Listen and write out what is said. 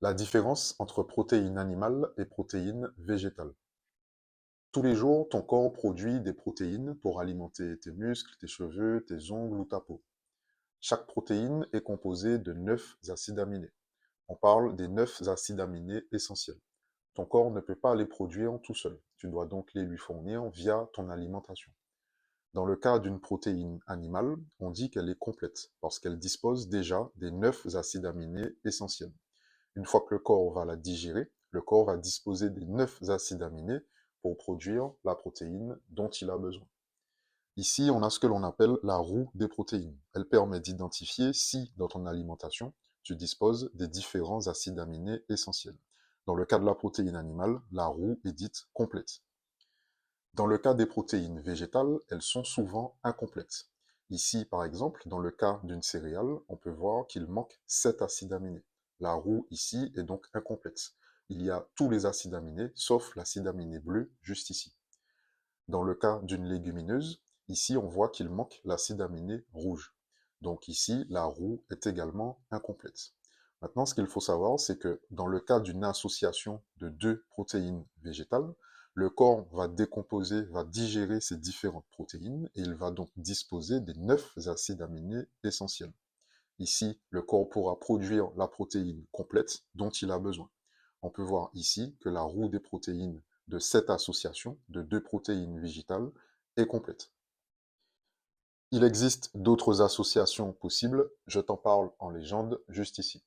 La différence entre protéines animales et protéines végétales. Tous les jours, ton corps produit des protéines pour alimenter tes muscles, tes cheveux, tes ongles ou ta peau. Chaque protéine est composée de 9 acides aminés. On parle des 9 acides aminés essentiels. Ton corps ne peut pas les produire tout seul. Tu dois donc les lui fournir via ton alimentation. Dans le cas d'une protéine animale, on dit qu'elle est complète parce qu'elle dispose déjà des 9 acides aminés essentiels. Une fois que le corps va la digérer, le corps va disposer des 9 acides aminés pour produire la protéine dont il a besoin. Ici, on a ce que l'on appelle la roue des protéines. Elle permet d'identifier si, dans ton alimentation, tu disposes des différents acides aminés essentiels. Dans le cas de la protéine animale, la roue est dite complète. Dans le cas des protéines végétales, elles sont souvent incomplètes. Ici, par exemple, dans le cas d'une céréale, on peut voir qu'il manque 7 acides aminés. La roue ici est donc incomplète. Il y a tous les acides aminés, sauf l'acide aminé bleu, juste ici. Dans le cas d'une légumineuse, ici on voit qu'il manque l'acide aminé rouge. Donc ici, la roue est également incomplète. Maintenant, ce qu'il faut savoir, c'est que dans le cas d'une association de deux protéines végétales, le corps va décomposer, va digérer ces différentes protéines et il va donc disposer des 9 acides aminés essentiels. Ici, le corps pourra produire la protéine complète dont il a besoin. On peut voir ici que la roue des protéines de cette association de deux protéines végétales est complète. Il existe d'autres associations possibles, je t'en parle en légende juste ici.